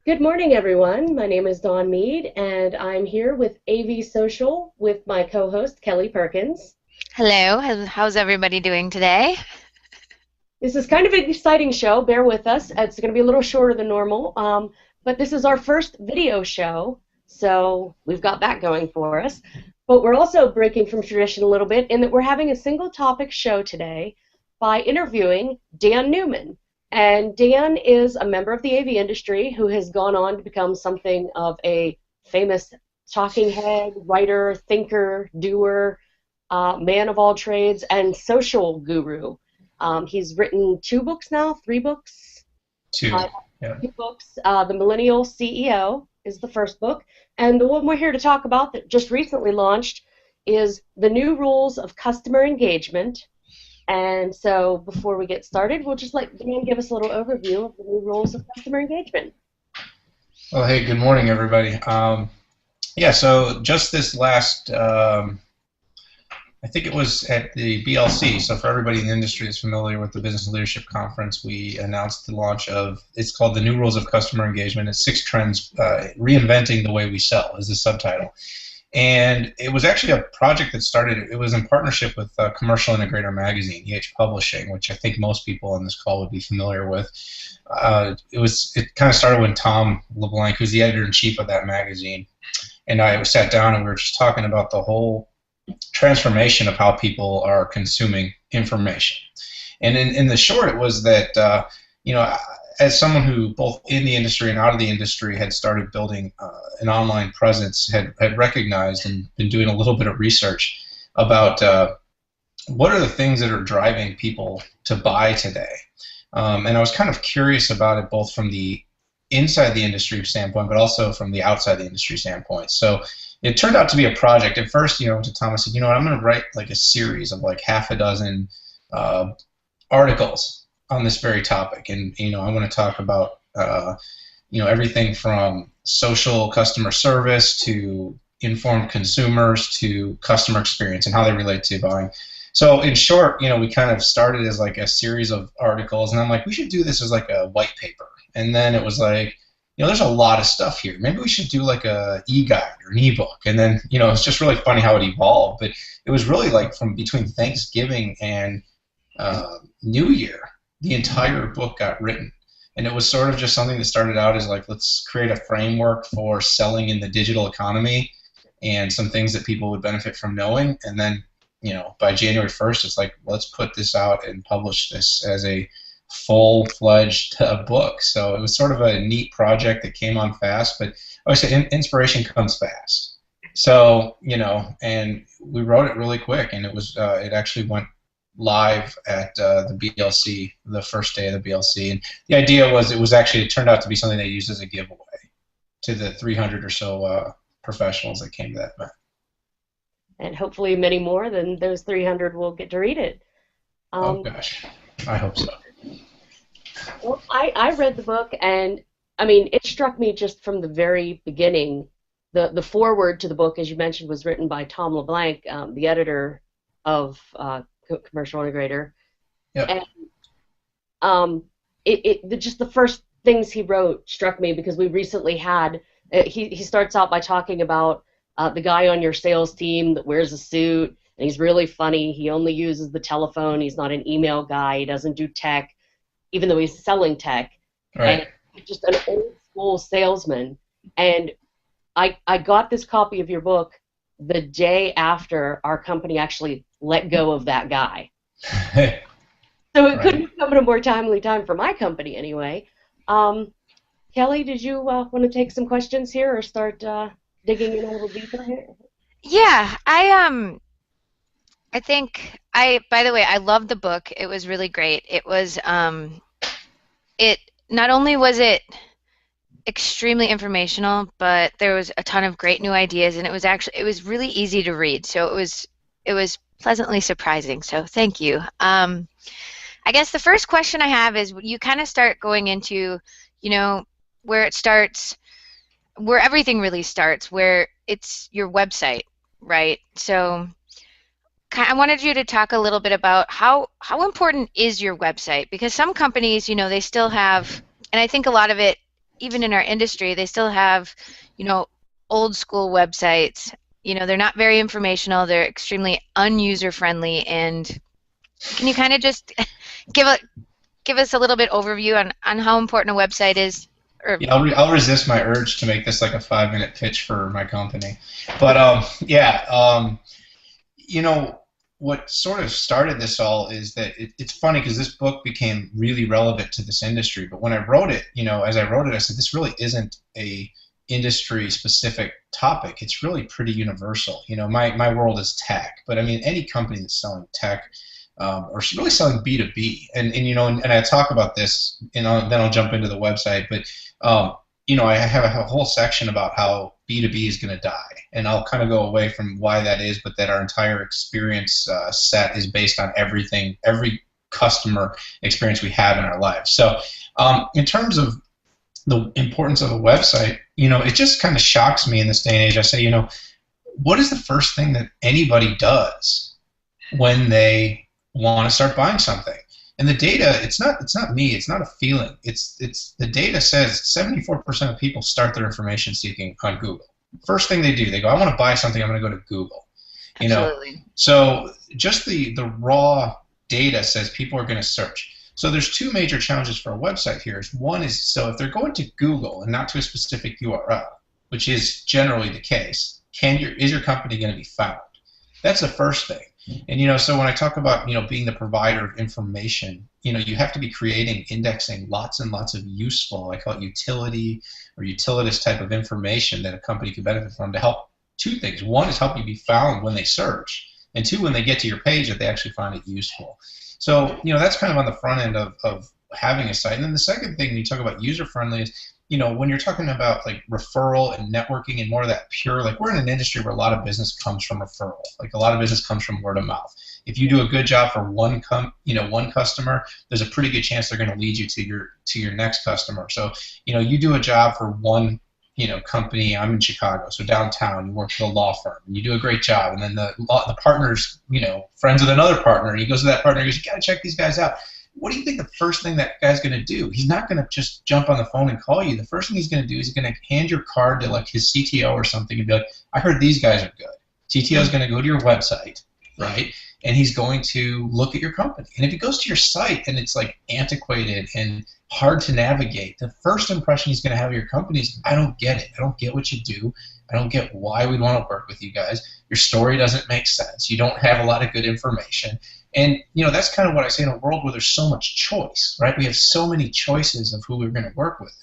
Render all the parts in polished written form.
Good morning, everyone. My name is Dawn Meade, and I'm here with AVSocial with my co-host, Kelly Perkins. Hello, how's everybody doing today? This is kind of an exciting show. Bear with us. It's going to be a little shorter than normal, but this is our first video show, so we've got that going for us. But we're also breaking from tradition a little bit in that we're having a single topic show today by interviewing Dan Newman. And Dan is a member of the AV industry who has gone on to become something of a famous talking head, writer, thinker, doer, man of all trades, and social guru. He's written 2 books now, 3 books. Two. Uh, Yeah. 2 books. The Millennial CEO is the first book, and the one we're here to talk about that just recently launched is The New Rules of Customer Engagement. And so before we get started, we'll just let Dan give us a little overview of the new rules of customer engagement. Well, hey, good morning, everybody. Yeah, so just this last, I think it was at the BLC, so for everybody in the industry that's familiar with the Business Leadership Conference, we announced the launch of, it's called The New Rules of Customer Engagement. It's 6 trends, reinventing the way we sell is the subtitle. And it was actually a project that started, it was in partnership with Commercial Integrator Magazine, Publishing, which I think most people on this call would be familiar with. It kind of started when Tom LeBlanc, who's the editor-in-chief of that magazine, and I sat down and we were just talking about the whole transformation of how people are consuming information. And in the short, it was that, as someone who both in the industry and out of the industry had started building an online presence, had recognized and been doing a little bit of research about what are the things that are driving people to buy today. And I was kind of curious about it both from the inside the industry standpoint, but also from the outside the industry standpoint. So it turned out to be a project. At first, to Tom, I said, I'm going to write like a series of like half a dozen articles on this very topic, and I want to talk about everything from social customer service to informed consumers to customer experience and how they relate to buying. So in short, we kind of started as like a series of articles, and I'm like, we should do this as like a white paper. And then it was like, there's a lot of stuff here. Maybe we should do like a e-guide or an e-book. And then, it's just really funny how it evolved. But it was really like from between Thanksgiving and New Year, the entire book got written. And it was sort of just something that started out as like, let's create a framework for selling in the digital economy and some things that people would benefit from knowing. And then, by January 1st, it's like, let's put this out and publish this as a full-fledged book. So it was sort of a neat project that came on fast, but I always say inspiration comes fast. So, and we wrote it really quick, and it was it actually went live at the BLC, the first day of the BLC. And the idea was it turned out to be something they used as a giveaway to the 300 or so professionals that came to that event. And hopefully many more than those 300 will get to read it. Oh gosh, I hope so. Well, I read the book, and I mean, it struck me just from the very beginning. The foreword to the book, as you mentioned, was written by Tom LeBlanc, the editor of Commercial Integrator. Yep. And just the first things he wrote struck me because we recently had. He starts out by talking about the guy on your sales team that wears a suit, and he's really funny. He only uses the telephone. He's not an email guy. He doesn't do tech, even though he's selling tech. Right. And he's just an old school salesman. And I got this copy of your book the day after our company actually let go of that guy. So it couldn't have come at a more timely time for my company anyway. Kelly, did you want to take some questions here or start digging in a little deeper here? Yeah, I think by the way, I loved the book. It was really great. It was it not only was it extremely informational, but there was a ton of great new ideas, and it was really easy to read. So it was pleasantly surprising. So thank you. I guess the first question I have is you kind of start going into, where it starts, where everything really starts, where it's your website, right? So I wanted you to talk a little bit about how important is your website, because some companies, they still have And I think a lot of it, even in our industry, they still have, you know, old school websites. You know, they're not very informational. They're extremely unuser friendly. And can you kind of just give a give us a little bit overview on how important a website is? Or Yeah, I'll resist my urge to make this like a 5-minute pitch for my company, but yeah, you know, what sort of started this all is that it's funny because this book became really relevant to this industry. But when I wrote it, you know, as I wrote it, I said this really isn't a industry specific topic. It's really pretty universal. You know, my world is tech, but I mean any company that's selling tech or really selling B2B. And you know, and I talk about this, and then I'll jump into the website. But you know, I have a whole section about how B2B is going to die, and I'll kind of go away from why that is, but that our entire experience set is based on everything, every customer experience we have in our lives. So in terms of the importance of a website, you know, it just kind of shocks me in this day and age. I say, you know, what is the first thing that anybody does when they want to start buying something? And the data, it's not me, it's not a feeling. It's the data says 74% of people start their information seeking on Google. First thing they do, they go, I want to buy something, I'm going to go to Google. You absolutely. know, so just the raw data says people are going to search. So there's two major challenges for a website here. One is, so if they're going to Google and not to a specific URL, which is generally the case, is your company going to be found? That's the first thing. And you know, so when I talk about, you know, being the provider of information, you know, you have to be creating, indexing lots and lots of useful, I call it utility or utilitous type of information that a company could benefit from to help two things. One is help you be found when they search, and two, when they get to your page, that they actually find it useful. So, you know, that's kind of on the front end of having a site. And then the second thing when you talk about user friendly is, you know, when you're talking about like referral and networking and more of that pure, like we're in an industry where a lot of business comes from referral. Like a lot of business comes from word of mouth. If you do a good job for one customer, there's a pretty good chance they're going to lead you to your next customer. So, you know, you do a job for one, you know, company. I'm in Chicago, so downtown, you work for a law firm, and you do a great job, and then the partner's, you know, friends with another partner, and he goes to that partner and goes, you got to check these guys out. What do you think the first thing that guy's going to do? He's not going to just jump on the phone and call you. The first thing he's going to do is he's going to hand your card to like his CTO or something and be like, I heard these guys are good. CTO is going to go to your website, right? And he's going to look at your company. And if he goes to your site and it's like antiquated and hard to navigate, the first impression he's going to have of your company is, I don't get it. I don't get what you do. I don't get why we'd want to work with you guys. Your story doesn't make sense. You don't have a lot of good information. And, you know, that's kind of what I say in a world where there's so much choice, right? We have so many choices of who we're going to work with.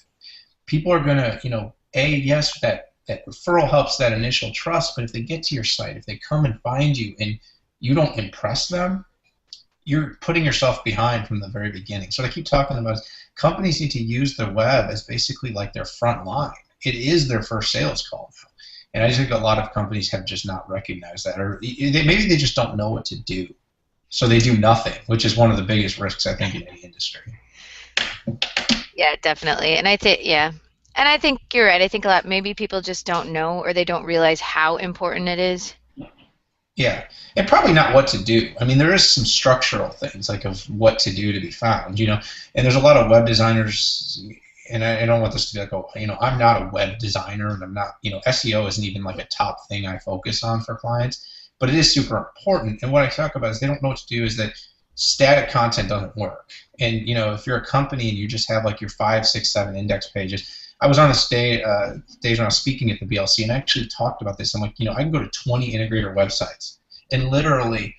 People are going to, you know, yes, that referral helps that initial trust, but if they get to your site, if they come and find you and you don't impress them, you're putting yourself behind from the very beginning. So what I keep talking about is companies need to use the web as basically like their front line. It is their first sales call now. And I just think a lot of companies have just not recognized that, or maybe they just don't know what to do. So they do nothing, which is one of the biggest risks, I think, in any industry. Yeah, definitely. And I think, yeah. And I think you're right. I think a lot, maybe people just don't know, or they don't realize how important it is. Yeah, and probably not what to do. I mean, there is some structural things, like of what to do to be found, you know. And there's a lot of web designers, and I don't want this to be like, oh, you know, I'm not a web designer, and I'm not, you know, SEO isn't even like a top thing I focus on for clients. But it is super important. And what I talk about is they don't know what to do, is that static content doesn't work. And, you know, if you're a company and you just have like your 5, 6, 7 index pages. I was on a stage when I was speaking at the BLC, and I actually talked about this. I'm like, you know, I can go to 20 integrator websites, and literally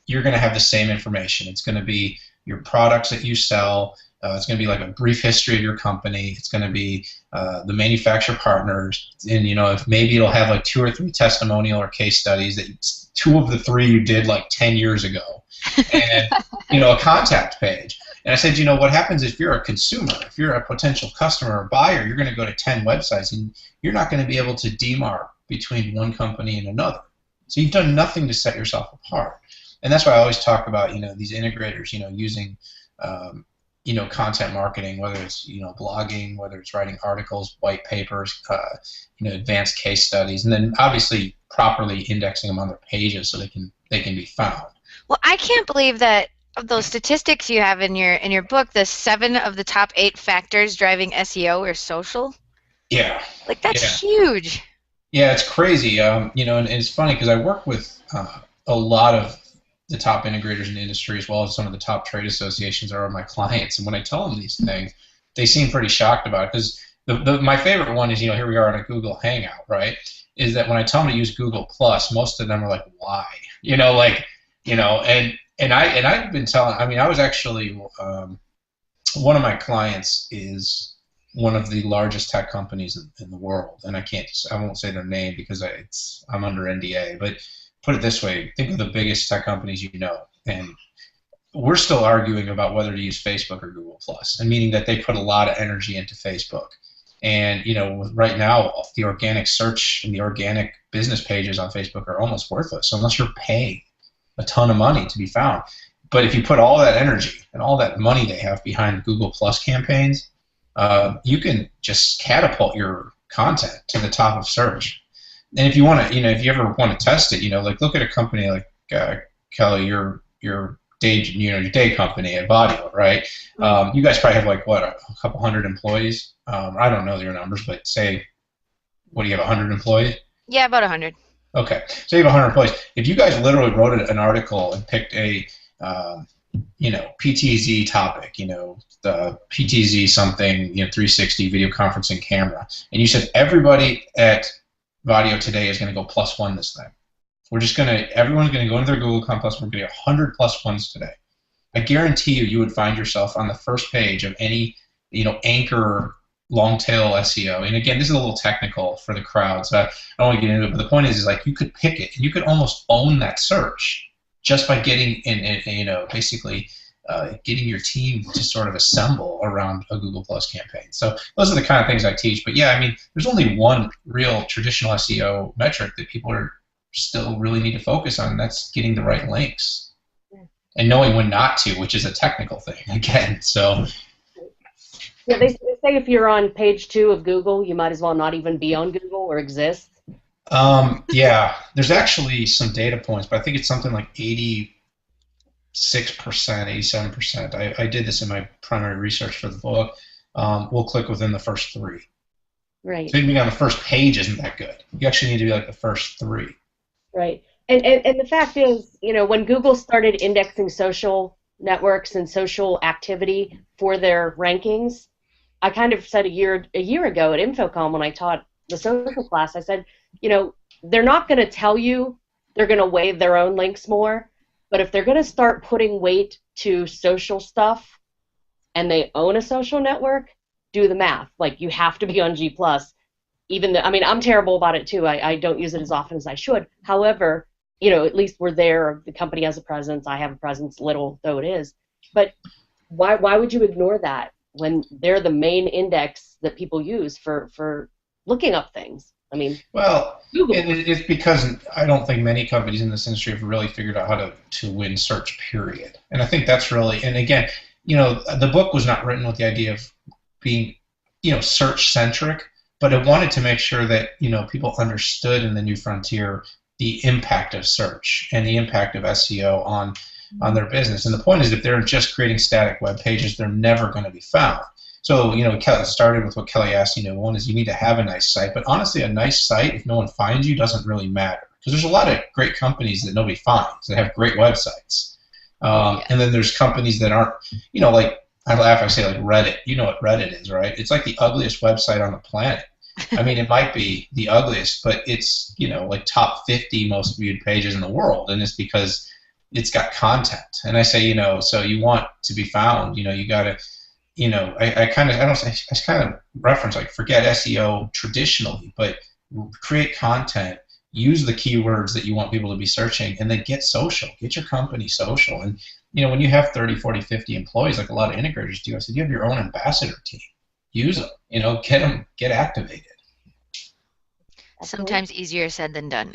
you're going to have the same information. It's going to be your products that you sell. It's going to be like a brief history of your company. It's going to be the manufacturer partners, and you know, if maybe it'll have like 2 or 3 testimonial or case studies that 2 of the 3 you did like 10 years ago, and you know, a contact page. And I said, you know, what happens if you're a consumer, if you're a potential customer or buyer, you're going to go to 10 websites, and you're not going to be able to demarc between one company and another. So you've done nothing to set yourself apart. And that's why I always talk about, you know, these integrators, you know, using you know, content marketing, whether it's, you know, blogging, whether it's writing articles, white papers, you know, advanced case studies, and then obviously properly indexing them on their pages so they can be found. Well, I can't believe that of those statistics you have in your book, the 7 of the top 8 factors driving SEO are social. Yeah, Like that's yeah, huge. yeah. It's crazy. And it's funny because I work with a lot of the top integrators in the industry, as well as some of the top trade associations are my clients. And when I tell them these things, they seem pretty shocked about it. Because my favorite one is, here we are on a Google Hangout, right? Is that when I tell them to use Google Plus, most of them are like, why? And I've been telling. I mean, I was actually one of my clients is one of the largest tech companies in the world, and I won't say their name because I'm under NDA. But put it this way: think of the biggest tech companies and we're still arguing about whether to use Facebook or Google Plus, and meaning that they put a lot of energy into Facebook. And right now, the organic search and the organic business pages on Facebook are almost worthless unless you're paying a ton of money to be found. But if you put all that energy and all that money they have behind Google Plus campaigns, you can just catapult your content to the top of search. And if you want to, if you ever want to test it, like look at a company like Kelly, your day company at Vadio, right? You guys probably have like what, a couple hundred employees. I don't know your numbers, but say, what do you have, 100 employees? Yeah, about 100. Okay, so you have 100 employees. If you guys literally wrote an article and picked a PTZ topic, the PTZ something, 360 video conferencing camera, and you said everybody at Vadio today is going to go +1 this thing. Everyone's going to go into their Google Plus. We're going to get 100 +1s today. I guarantee you would find yourself on the first page of any, anchor long tail SEO. And again, this is a little technical for the crowd, so I don't want to get into it. But the point is like you could pick it, and you could almost own that search just by getting basically getting your team to sort of assemble around a Google Plus campaign. So those are the kind of things I teach. But yeah, I mean, there's only one real traditional SEO metric that people are still really need to focus on, and that's getting the right links and knowing when not to, which is a technical thing again. So yeah, they say if you're on page 2 of Google, you might as well not even be on Google or exist. Yeah, there's actually some data points, but I think it's something like 86%, 87%. I did this in my primary research for the book. We'll click within the first 3. Right. So being on the first page isn't that good. You actually need to be like the first 3. Right. And the fact is, when Google started indexing social networks and social activity for their rankings, I kind of said a year ago at InfoComm when I taught the social class, I said, they're not going to tell you they're going to weigh their own links more, but if they're going to start putting weight to social stuff and they own a social network, do the math. Like, you have to be on G+. Even though, I mean, I'm terrible about it too. I don't use it as often as I should. However, at least we're there. The company has a presence. I have a presence, little though it is. But why would you ignore that when they're the main index that people use for looking up things? I mean, well, Google. it's because I don't think many companies in this industry have really figured out how to win search, period. And I think that's really, and again, the book was not written with the idea of being, search centric, but it wanted to make sure that people understood in the new frontier the impact of search and the impact of SEO on their business. And the point is, if they're just creating static web pages, they're never going to be found. So, Kelly started with what Kelly asked. One is you need to have a nice site, but honestly, a nice site, if no one finds you, doesn't really matter, because there's a lot of great companies that nobody finds that have great websites, and then there's companies that aren't, like, I laugh, I say like Reddit. You know what Reddit is, right? It's like the ugliest website on the planet. I mean, it might be the ugliest, but it's, like top 50 most viewed pages in the world, and it's because it's got content. And I say, so you want to be found, you got to, I kind of reference, like, forget SEO traditionally, but create content, use the keywords that you want people to be searching, and then get social, get your company social. And, when you have 30, 40, 50 employees, like a lot of integrators do, I said, you have your own ambassador team. Use them, get activated. Sometimes easier said than done.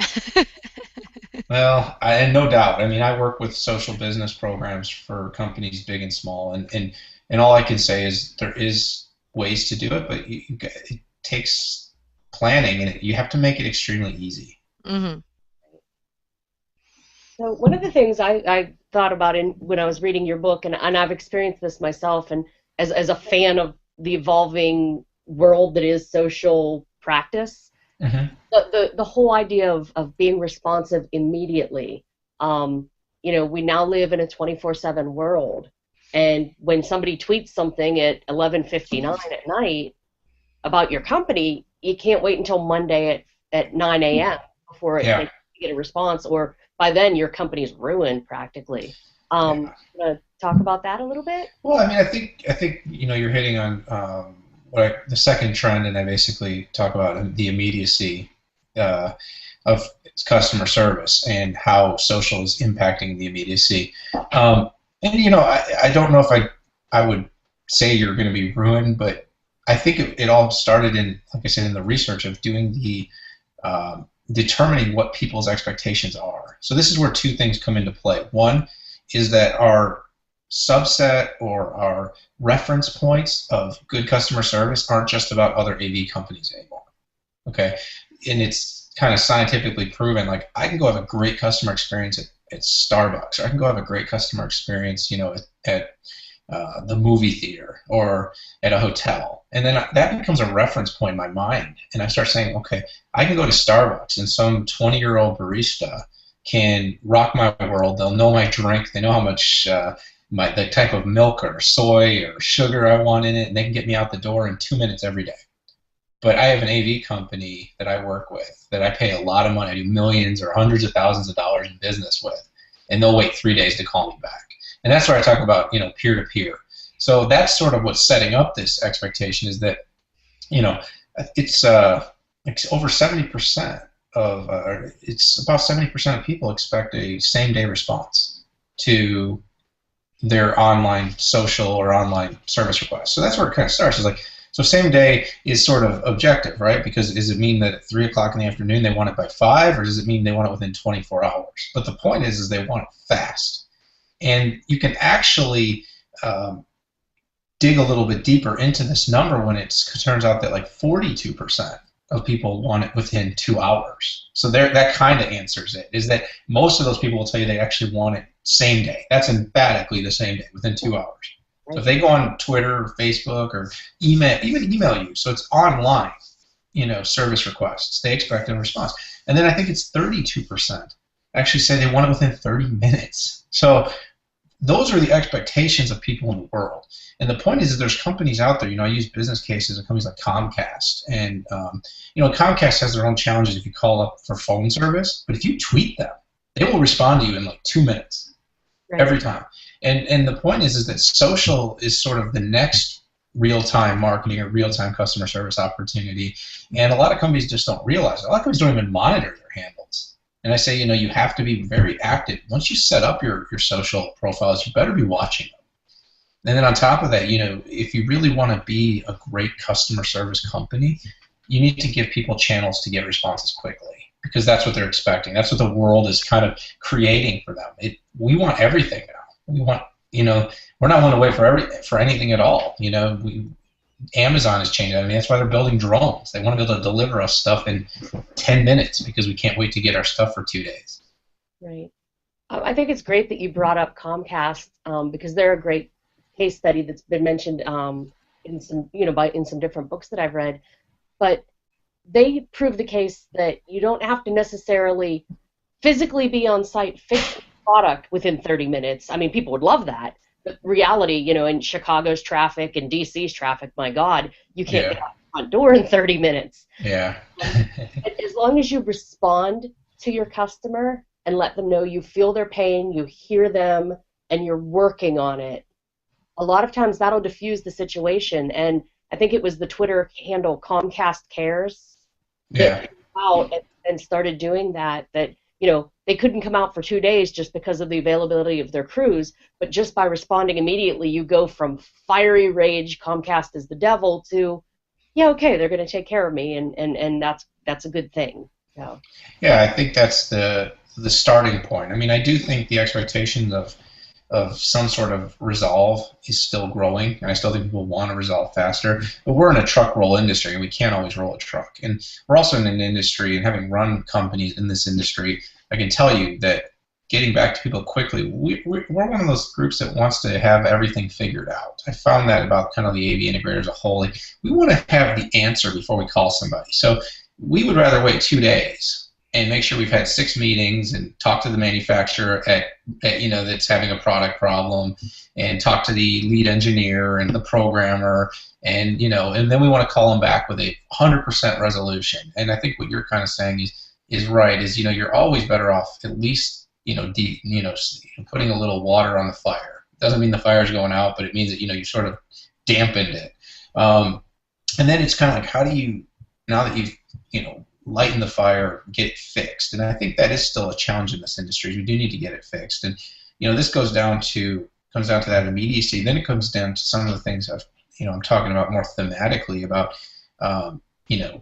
Well, and no doubt. I mean, I work with social business programs for companies big and small, and all I can say is there is ways to do it, but it takes planning, and you have to make it extremely easy. Mm-hmm. So one of the things I thought about when I was reading your book, and I've experienced this myself, and as a fan of the evolving world that is social practice, Hmm. the whole idea of being responsive immediately. We now live in a 24/7 world, and when somebody tweets something at 11:59 at night about your company, you can't wait until Monday at 9 a.m. before Yeah. you get a response, or by then your company's ruined practically. Yeah. Want to talk about that a little bit? Well, I mean, I think you're hitting on the second trend, and I basically talk about the immediacy uh, of customer service and how social is impacting the immediacy. And I don't know if I would say you're going to be ruined, but I think it all started in, like I said, in the research of doing the determining what people's expectations are. So this is where two things come into play. One is that our subset or our reference points of good customer service aren't just about other AV companies anymore. Okay, and it's kind of scientifically proven. Like, I can go have a great customer experience at Starbucks, or I can go have a great customer experience, at the movie theater or at a hotel, and then that becomes a reference point in my mind, and I start saying, okay, I can go to Starbucks, and some 20-year-old barista can rock my world. They'll know my drink. They know how much the type of milk or soy or sugar I want in it, and they can get me out the door in 2 minutes every day. But I have an AV company that I work with that I pay a lot of money. I do millions or hundreds of thousands of dollars in business with, and they'll wait 3 days to call me back. And that's where I talk about, peer-to-peer. So that's sort of what's setting up this expectation, is that, it's over 70% it's about 70% of people expect a same-day response to their online social or online service requests. So that's where it kind of starts. It's like, so same day is sort of objective, right? Because does it mean that at 3 o'clock in the afternoon they want it by 5, or does it mean they want it within 24 hours? But the point is they want it fast. And you can actually dig a little bit deeper into this number when it turns out that like 42% of people want it within 2 hours. So that kind of answers it, is that most of those people will tell you they actually want it same day. That's emphatically the same day, within 2 hours. So if they go on Twitter or Facebook or even email you, so it's online, service requests, they expect a response. And then I think it's 32% actually say they want it within 30 minutes. So those are the expectations of people in the world. And the point is that there's companies out there, I use business cases of companies like Comcast. And, Comcast has their own challenges if you call up for phone service. But if you tweet them, they will respond to you in like 2 minutes, right, every time. And the point is that social is sort of the next real-time marketing or real-time customer service opportunity. And a lot of companies just don't realize it. A lot of companies don't even monitor their handles. And I say, you have to be very active. Once you set up your social profiles, you better be watching them. And then on top of that, if you really want to be a great customer service company, you need to give people channels to get responses quickly, because that's what they're expecting. That's what the world is kind of creating for them. We want everything now. We want, we're not willing to wait for anything at all. Amazon has changed. I mean, that's why they're building drones. They want to be able to deliver us stuff in 10 minutes because we can't wait to get our stuff for 2 days. Right. I think it's great that you brought up Comcast, because they're a great case study that's been mentioned in some, in some different books that I've read. But they prove the case that you don't have to necessarily physically be on site fixing the product within 30 minutes. I mean, people would love that. But reality, in Chicago's traffic and DC's traffic, my God, you can't get out the front door in 30 minutes. Yeah. As long as you respond to your customer and let them know you feel their pain, you hear them, and you're working on it, a lot of times that'll diffuse the situation. And I think it was the Twitter handle Comcast Cares that came out and started doing that, they couldn't come out for 2 days just because of the availability of their crews, but just by responding immediately, you go from fiery rage, Comcast is the devil, to, yeah, okay, they're going to take care of me, and that's a good thing. So. Yeah, I think that's the starting point. I mean, I do think the expectations of some sort of resolve is still growing, and I still think people want to resolve faster, but we're in a truck roll industry, and we can't always roll a truck. And we're also in an industry, and having run companies in this industry, I can tell you that getting back to people quickly, we're one of those groups that wants to have everything figured out. I found that about kind of the AV integrator as a whole. Like, we want to have the answer before we call somebody. So we would rather wait 2 days and make sure we've had 6 meetings and talk to the manufacturer that's having a product problem, and talk to the lead engineer and the programmer, and and then we want to call them back with a 100% resolution. And I think what you're kind of saying is right. Is you're always better off at least putting a little water on the fire. Doesn't mean the fire's going out, but it means that you sort of dampened it. And then it's kind of like, how do you, now that you've lighten the fire, get it fixed? And I think that is still a challenge in this industry. We do need to get it fixed. And this comes down to that immediacy. Then it comes down to some of the things I'm talking about more thematically about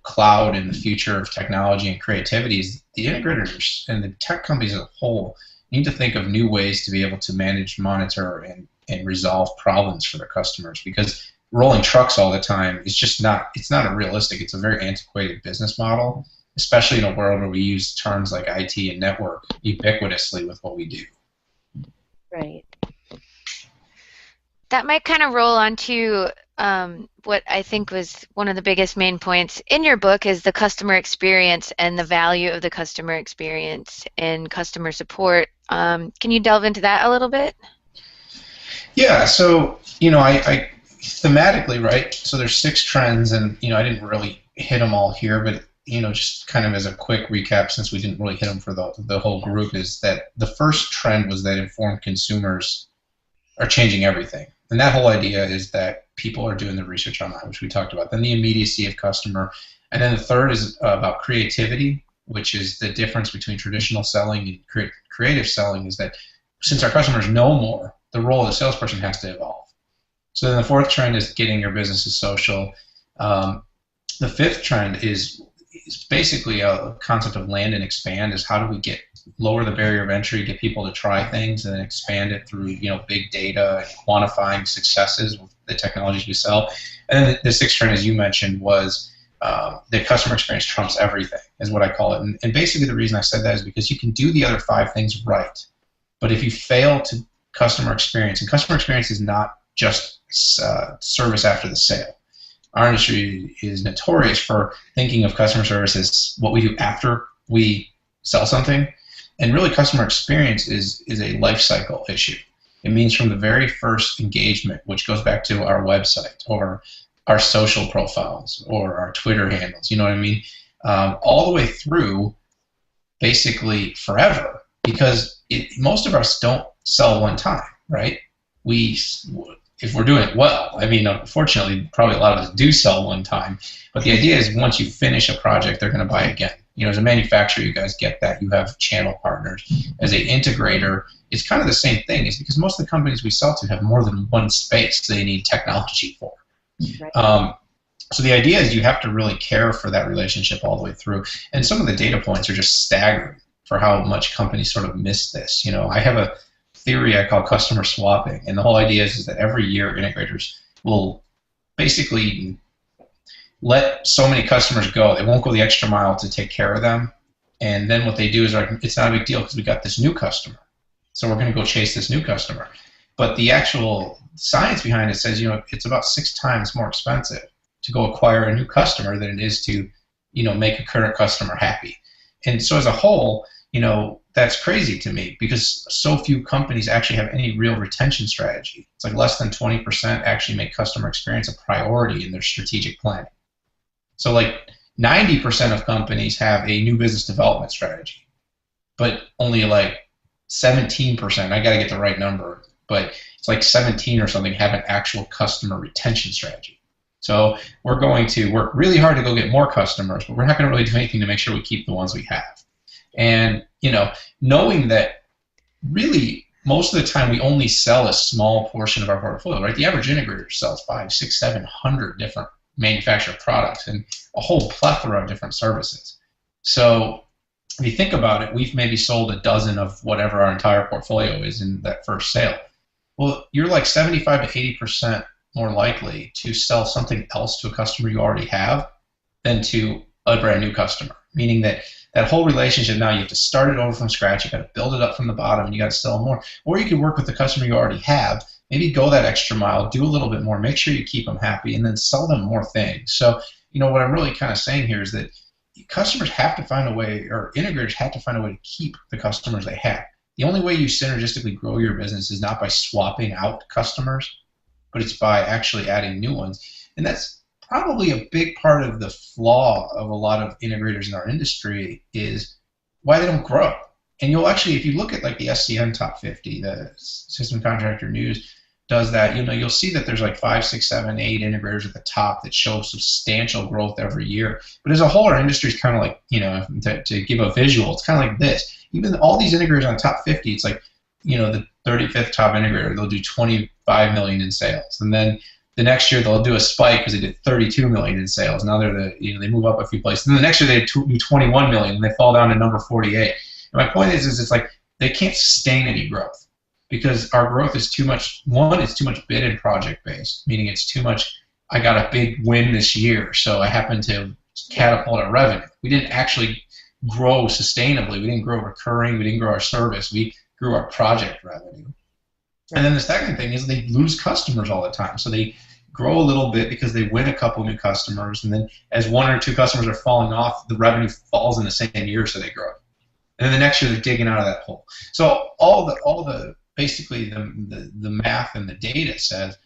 cloud and the future of technology and creativity. Is the integrators and the tech companies as a whole need to think of new ways to be able to manage, monitor, and resolve problems for their customers, because rolling trucks all the time is just not, it's not a realistic, it's a very antiquated business model, especially in a world where we use terms like IT and network ubiquitously with what we do. Right. That might kind of roll onto what I think was one of the biggest main points in your book, is the customer experience and the value of the customer experience and customer support. Can you delve into that a little bit? Yeah, so I thematically, right? So there's 6 trends, and I didn't really hit them all here, but just kind of as a quick recap, since we didn't really hit them for the whole group, is that the first trend was that informed consumers are changing everything. And that whole idea is that people are doing the research on that, which we talked about. Then the immediacy of customer. And then the third is about creativity, which is the difference between traditional selling and creative selling, is that since our customers know more, the role of the salesperson has to evolve. So then the fourth trend is getting your businesses social. The fifth trend is basically a concept of land and expand, is how do we lower the barrier of entry, get people to try things, and then expand it through big data and quantifying successes with the technologies we sell. And then the sixth trend, as you mentioned, was the customer experience trumps everything, is what I call it. And basically the reason I said that is because you can do the other 5 things right, but if you fail to customer experience, and customer experience is not just service after the sale. Our industry is notorious for thinking of customer service as what we do after we sell something, and really customer experience is a life cycle issue. It means from the very first engagement, which goes back to our website or our social profiles or our Twitter handles, you know what I mean, all the way through basically forever, because most of us don't sell one time, right? If we're doing it well, I mean, unfortunately, probably a lot of us do sell one time, but the idea is once you finish a project, they're going to buy again. As a manufacturer, you guys get that. You have channel partners. As an integrator, it's kind of the same thing. It's because most of the companies we sell to have more than one space they need technology for. Right. So the idea is you have to really care for that relationship all the way through. And some of the data points are just staggering for how much companies sort of miss this. I have a theory I call customer swapping, and the whole idea is that every year integrators will basically let so many customers go. They won't go the extra mile to take care of them, and then what they do is like, it's not a big deal because we got this new customer, so we're going to go chase this new customer. But the actual science behind it says it's about 6 times more expensive to go acquire a new customer than it is to make a current customer happy. And so as a whole, that's crazy to me, because so few companies actually have any real retention strategy. It's like less than 20% actually make customer experience a priority in their strategic planning. So like 90% of companies have a new business development strategy, but only like 17%, I got to get the right number, but it's like 17 or something have an actual customer retention strategy. So we're going to work really hard to go get more customers, but we're not going to really do anything to make sure we keep the ones we have. And knowing that really most of the time we only sell a small portion of our portfolio, right? The average integrator sells 500, 600, 700 different manufactured products and a whole plethora of different services. So if you think about it, we've maybe sold a dozen of whatever our entire portfolio is in that first sale. Well, you're like 75 to 80% more likely to sell something else to a customer you already have than to a brand new customer, meaning that that whole relationship, now you have to start it over from scratch. You got to build it up from the bottom, and you got to sell more. Or you could work with the customer you already have, maybe go that extra mile, do a little bit more, make sure you keep them happy, and then sell them more things. So, what I'm really kind of saying here is that customers have to find a way, or integrators have to find a way to keep the customers they have. The only way you synergistically grow your business is not by swapping out customers, but it's by actually adding new ones. And that's probably a big part of the flaw of a lot of integrators in our industry, is why they don't grow. And you'll actually, if you look at like the SCN Top 50, the System Contractor News does that, you'll see that there's like 5, 6, 7, 8 integrators at the top that show substantial growth every year. But as a whole, our industry is kind of like, to give a visual, it's kind of like this. Even all these integrators on the top 50, it's like, the 35th top integrator, they'll do 25 million in sales. And then the next year they'll do a spike because they did 32 million in sales. Now they're they move up a few places. And then the next year they do 21 million and they fall down to number 48. And my point is it's like they can't sustain any growth because our growth is too much. One, it's too much bid and project based, meaning it's too much. I got a big win this year, so I happen to catapult our revenue. We didn't actually grow sustainably. We didn't grow recurring. We didn't grow our service. We grew our project revenue. And then the second thing is they lose customers all the time. So they grow a little bit because they win a couple new customers, and then as 1 or 2 customers are falling off, the revenue falls in the same year, so they grow. And then the next year they're digging out of that hole. So all the basically the math and the data says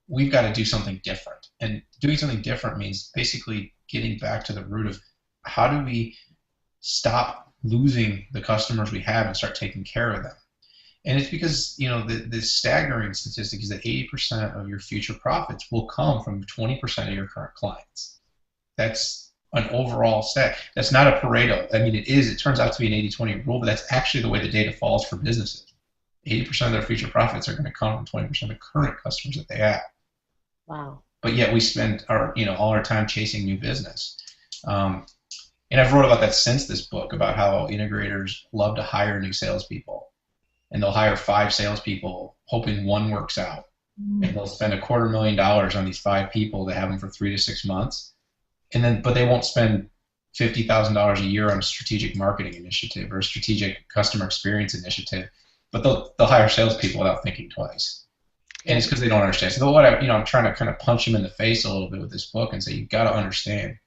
we've got to do something different. And doing something different means basically getting back to the root of how do we stop losing the customers we have and start taking care of them. And it's because, the staggering statistic is that 80% of your future profits will come from 20% of your current clients. That's an overall stat. That's not a Pareto. I mean, it turns out to be an 80-20 rule, but that's actually the way the data falls for businesses. 80% of their future profits are going to come from 20% of the current customers that they have. Wow. But yet we spend all our time chasing new business. And I've wrote about that since this book, about how integrators love to hire new salespeople. And they'll hire 5 salespeople hoping one works out. And they'll spend $250,000 on these 5 people to have them for 3 to 6 months. But they won't spend $50,000 a year on a strategic marketing initiative or a strategic customer experience initiative. But they'll hire salespeople without thinking twice. And it's because they don't understand. So I'm trying to kind of punch them in the face a little bit with this book and say, you've got to understand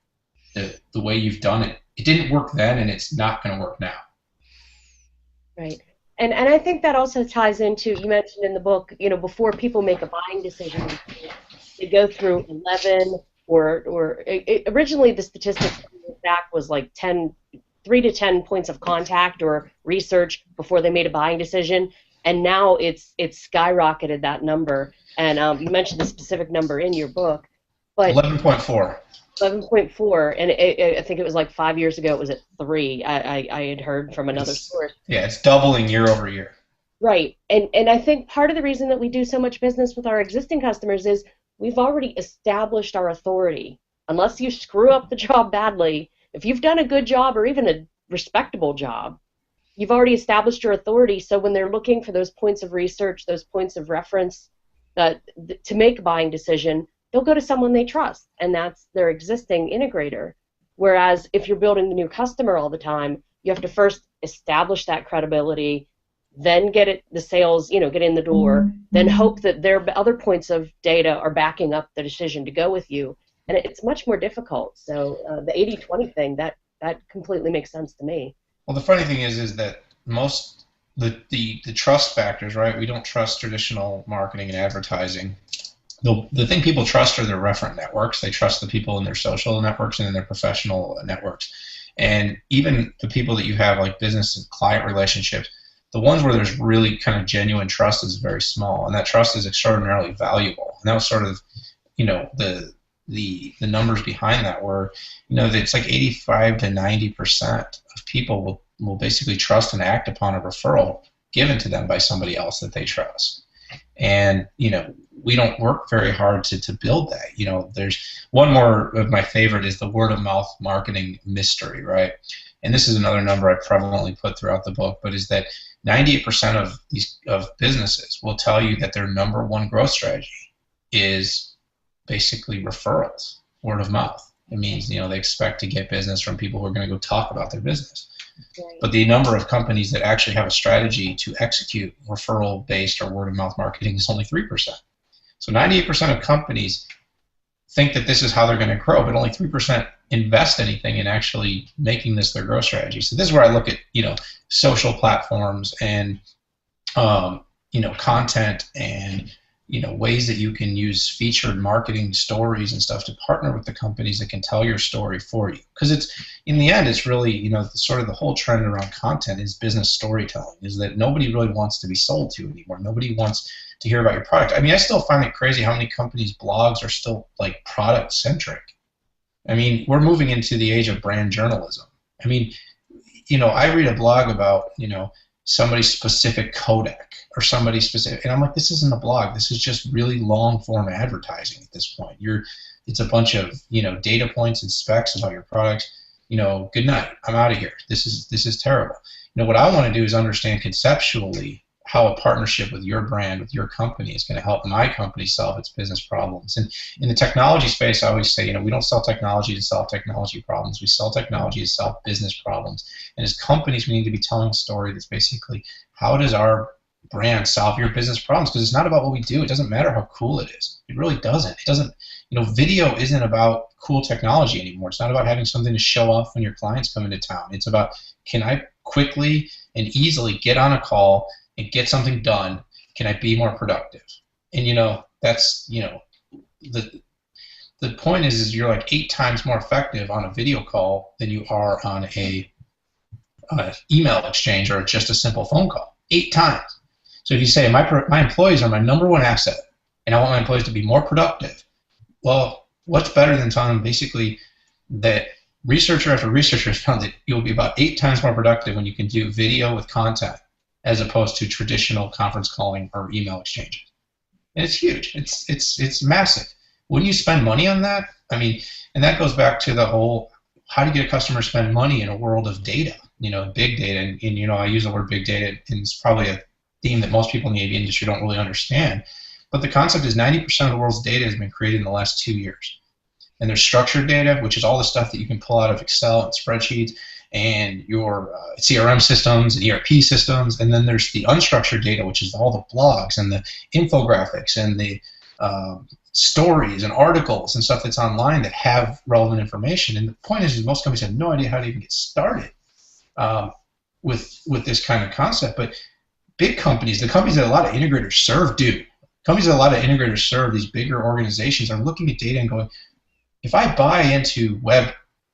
that the way you've done it, it didn't work then and it's not going to work now. Right. And I think that also ties into, you mentioned in the book, before people make a buying decision, they go through 11 or originally the statistics back was like 3 to 10 points of contact or research before they made a buying decision, and now it's skyrocketed, that number. And you mentioned the specific number in your book, but 11.4. 11.4, and I think it was like 5 years ago it was at 3. I had heard from another source. Yeah, it's doubling year over year. Right, and I think part of the reason that we do so much business with our existing customers is we've already established our authority. Unless you screw up the job badly, if you've done a good job or even a respectable job, you've already established your authority. So when they're looking for those points of research, those points of reference to make a buying decision, they'll go to someone they trust, and that's their existing integrator. Whereas if you're building the new customer all the time, you have to first establish that credibility, then get the sales, get in the door, then hope that their other points of data are backing up the decision to go with you. And it's much more difficult. So the 80-20 thing, that completely makes sense to me. Well, the funny thing is that most the trust factors, right? We don't trust traditional marketing and advertising. The thing people trust are their referent networks. They trust the people in their social networks and in their professional networks. And even the people that you have like business and client relationships, the ones where there's really kind of genuine trust is very small, and that trust is extraordinarily valuable. And that was sort of, the numbers behind that were, it's like 85 to 90% of people will basically trust and act upon a referral given to them by somebody else that they trust. And, we don't work very hard to build that. There's one more of my favorite is the word of mouth marketing mystery, right? And this is another number I prevalently put throughout the book, but is that 98% of businesses will tell you that their number one growth strategy is basically referrals, word of mouth. It means, they expect to get business from people who are going to go talk about their business. Right. But the number of companies that actually have a strategy to execute referral-based or word-of-mouth marketing is only 3%. So 98% of companies think that this is how they're going to grow, but only 3% invest anything in actually making this their growth strategy. So this is where I look at, social platforms and, content and, ways that you can use featured marketing stories and stuff to partner with the companies that can tell your story for you. Because it's, in the end, it's really, sort of the whole trend around content is business storytelling, is that nobody really wants to be sold to anymore. Nobody wants to hear about your product. I mean, I still find it crazy how many companies' blogs are still like product centric. I mean, we're moving into the age of brand journalism. I mean, I read a blog about, somebody's specific codec or somebody specific, and I'm like, this isn't a blog. This is just really long form advertising at this point. It's a bunch of, data points and specs about your product. Good night. I'm out of here. This is terrible. What I want to do is understand conceptually how a partnership with your brand, with your company, is going to help my company solve its business problems. And in the technology space, I always say, we don't sell technology to solve technology problems. We sell technology to solve business problems. And as companies, we need to be telling a story that's basically, how does our brand solve your business problems? Because it's not about what we do. It doesn't matter how cool it is. It really doesn't. It doesn't. Video isn't about cool technology anymore. It's not about having something to show off when your clients come into town. It's about, can I quickly and easily get on a call and get something done? Can I be more productive? And that's the point is you're like 8 times more effective on a video call than you are on a email exchange or just a simple phone call. 8 times. So if you say my employees are my #1 asset, and I want my employees to be more productive, well, what's better than telling them basically that researcher after researcher has found that you'll be about 8 times more productive when you can do video with content as opposed to traditional conference calling or email exchanges. And it's huge. It's massive. Wouldn't you spend money on that? I mean, and that goes back to the whole, how do you get a customer to spend money in a world of data, big data. And I use the word big data, and it's probably a theme that most people in the AV industry don't really understand. But the concept is 90% of the world's data has been created in the last 2 years. And there's structured data, which is all the stuff that you can pull out of Excel and spreadsheets and your CRM systems and ERP systems. And then there's the unstructured data, which is all the blogs and the infographics and the stories and articles and stuff that's online that have relevant information. And the point is most companies have no idea how to even get started with this kind of concept. But big companies, the companies that a lot of integrators serve, do. Companies that a lot of integrators serve, these bigger organizations, are looking at data and going, if I buy into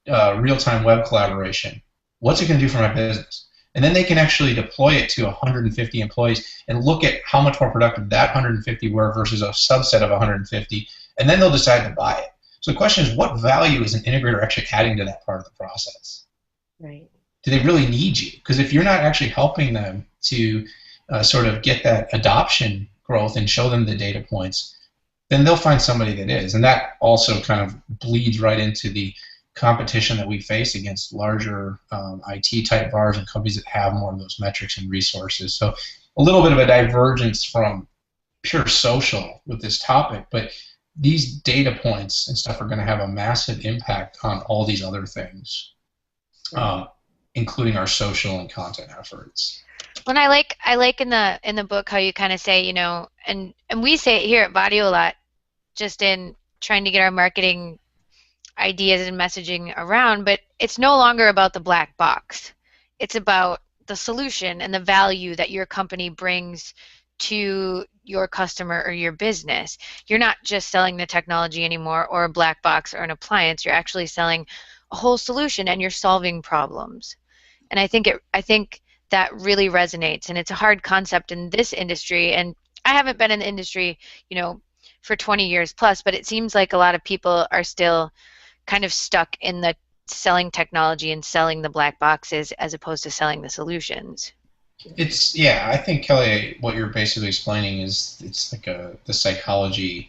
real-time web collaboration, what's it going to do for my business? And then they can actually deploy it to 150 employees and look at how much more productive that 150 were versus a subset of 150, and then they'll decide to buy it. So the question is, what value is an integrator actually adding to that part of the process? Right. Do they really need you? Because if you're not actually helping them to sort of get that adoption growth and show them the data points, then they'll find somebody that is. And that also kind of bleeds right into the competition that we face against larger IT type VARs and companies that have more of those metrics and resources. So a little bit of a divergence from pure social with this topic, but these data points and stuff are going to have a massive impact on all these other things, including our social and content efforts. Well, I like in the book how you kind of say, and we say it here at Vadio a lot, just in trying to get our marketing ideas and messaging around, but it's no longer about the black box. It's about the solution and the value that your company brings to your customer or your business. You're not just selling the technology anymore or a black box or an appliance. You're actually selling a whole solution and you're solving problems. And I think that really resonates, and it's a hard concept in this industry. And I haven't been in the industry, for 20 years plus, but it seems like a lot of people are still kind of stuck in the selling technology and selling the black boxes as opposed to selling the solutions. I think, Kelly, what you're basically explaining is it's like the psychology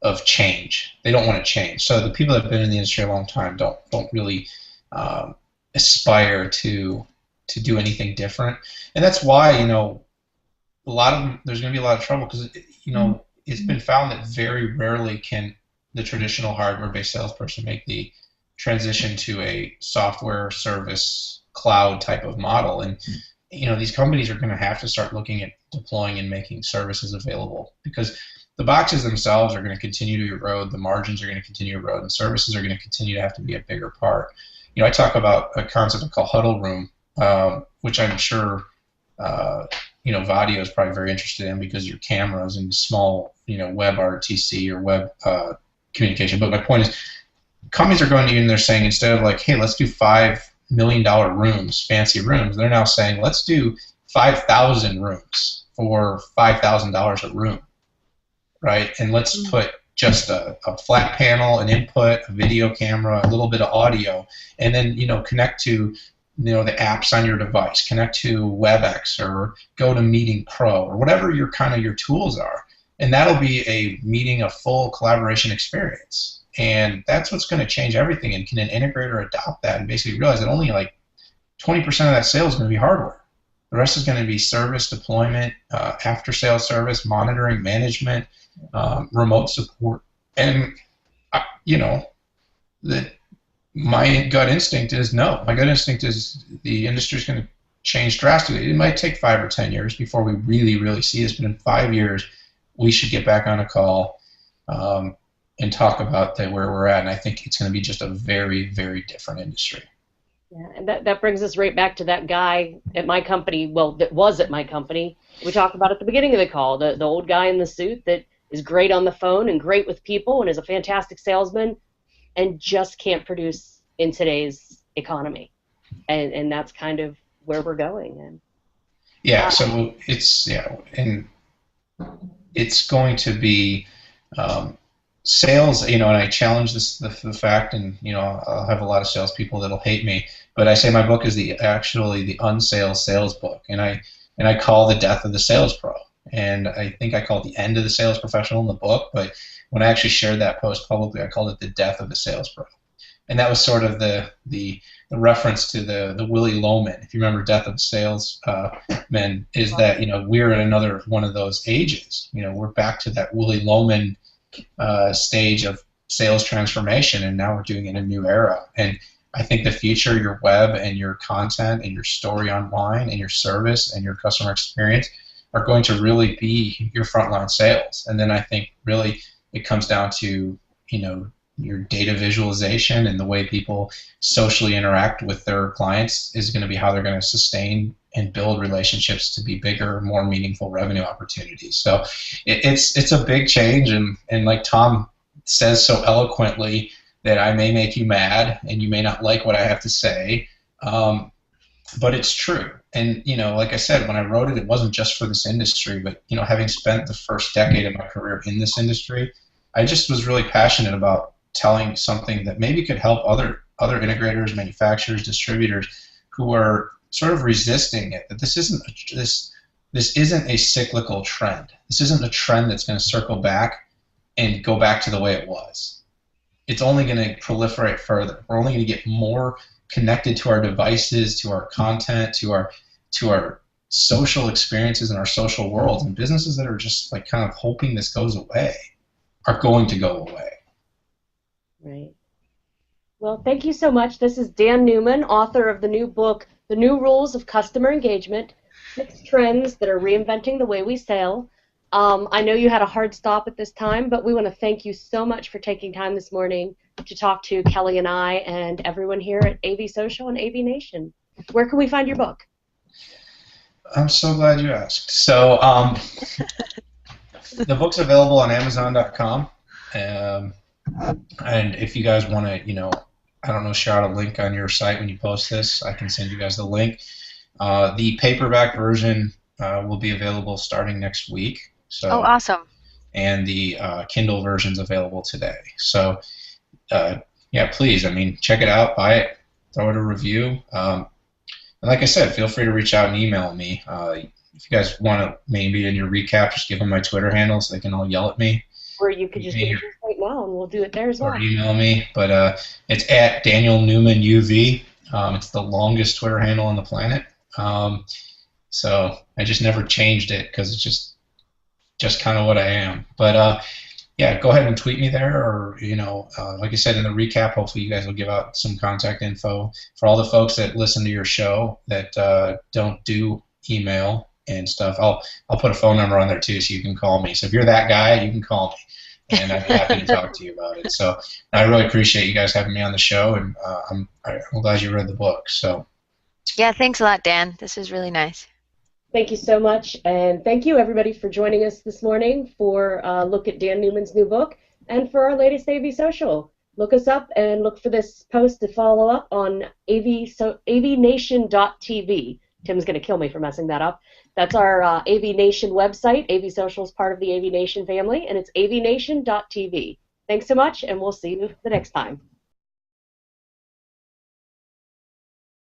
of change. They don't want to change. So the people that have been in the industry a long time don't really aspire to do anything different. And that's why, a lot of them, there's going to be a lot of trouble because, it's been found that very rarely can the traditional hardware-based salesperson make the transition to a software service cloud type of model. And these companies are going to have to start looking at deploying and making services available, because the boxes themselves are going to continue to erode, the margins are going to continue to erode, and services are going to continue to have to be a bigger part. I talk about a concept called huddle room, which I'm sure Vadio is probably very interested in, because your cameras and small web RTC or web communication. But my point is, companies are going to and they're saying, instead of like, hey, let's do $5 million rooms, fancy rooms, they're now saying, let's do 5,000 rooms for $5,000 a room, right? And let's put just a flat panel, an input, a video camera, a little bit of audio, and then connect to the apps on your device, connect to WebEx or go to Meeting Pro or whatever your tools are, and that'll be a full collaboration experience. And that's what's going to change everything. And can an integrator adopt that and basically realize that only like 20% of that sale is going to be hardware? The rest is going to be service deployment, after-sales service, monitoring, management, remote support. And my gut instinct is no. My gut instinct is the industry is going to change drastically. It might take 5 or 10 years before we really, really see this, but in 5 years, we should get back on a call and talk about where we're at. And I think it's going to be just a very, very different industry. Yeah, and that brings us right back to that guy at my company, well, that was at my company, we talked about at the beginning of the call, the old guy in the suit that is great on the phone and great with people and is a fantastic salesman and just can't produce in today's economy. And that's kind of where we're going. And yeah, so and it's going to be sales, and I challenge the fact, and I'll have a lot of salespeople that'll hate me, but I say my book is actually the unsales sales book, and I call the death of the sales pro, and I think I call it the end of the sales professional in the book, but when I actually shared that post publicly, I called it the death of the sales pro, and that was sort of the reference to the Willy Loman. If you remember Death of the Salesman, is that we're in another one of those ages. We're back to that Willy Loman stage of sales transformation, and now we're doing it in a new era. And I think the future, your web and your content and your story online and your service and your customer experience are going to really be your frontline sales. And then I think really it comes down to your data visualization, and the way people socially interact with their clients is going to be how they're going to sustain and build relationships to be bigger, more meaningful revenue opportunities. So it's a big change, and like Tom says so eloquently, that I may make you mad and you may not like what I have to say, but it's true. And like I said, when I wrote it, it wasn't just for this industry, but having spent the first decade of my career in this industry, I just was really passionate about telling something that maybe could help other integrators, manufacturers, distributors who are sort of resisting it. That this isn't a cyclical trend. This isn't a trend that's going to circle back and go back to the way it was. It's only going to proliferate further. We're only going to get more connected to our devices, to our content, to our social experiences and our social worlds. And businesses that are just like kind of hoping this goes away are going to go away. Right. Well, thank you so much. This is Dan Newman, author of the new book, The New Rules of Customer Engagement, 6 Trends That Are Reinventing the Way We Sell. I know you had a hard stop at this time, but we want to thank you so much for taking time this morning to talk to Kelly and I and everyone here at AVSocial and AVNation. Where can we find your book? I'm so glad you asked. So the book's available on Amazon.com. And if you guys want to, share out a link on your site when you post this, I can send you guys the link. The paperback version will be available starting next week. So, oh, awesome. And the Kindle version's available today. So, please, check it out, buy it, throw it a review. And like I said, feel free to reach out and email me. If you guys want to maybe in your recap, just give them my Twitter handle so they can all yell at me. Or you could just do it right now, and we'll do it there as well. Or email me, but it's at Daniel Newman UV. It's the longest Twitter handle on the planet. So I just never changed it because it's just kind of what I am. But yeah, go ahead and tweet me there, or like I said in the recap, hopefully you guys will give out some contact info for all the folks that listen to your show that don't do email and stuff. I'll put a phone number on there too, so you can call me. So if you're that guy, you can call me, and I'd be happy to talk to you about it. So I really appreciate you guys having me on the show, and I'm glad you read the book. So Yeah, thanks a lot, Dan. This was really nice. Thank you so much, and thank you everybody for joining us this morning for a look at Dan Newman's new book and for our latest AVSocial. Look us up and look for this post to follow up on AVNation.tv. Tim's going to kill me for messing that up. That's our AVNation website. AVSocial is part of the AVNation family, and it's avnation.tv. Thanks so much, and we'll see you the next time.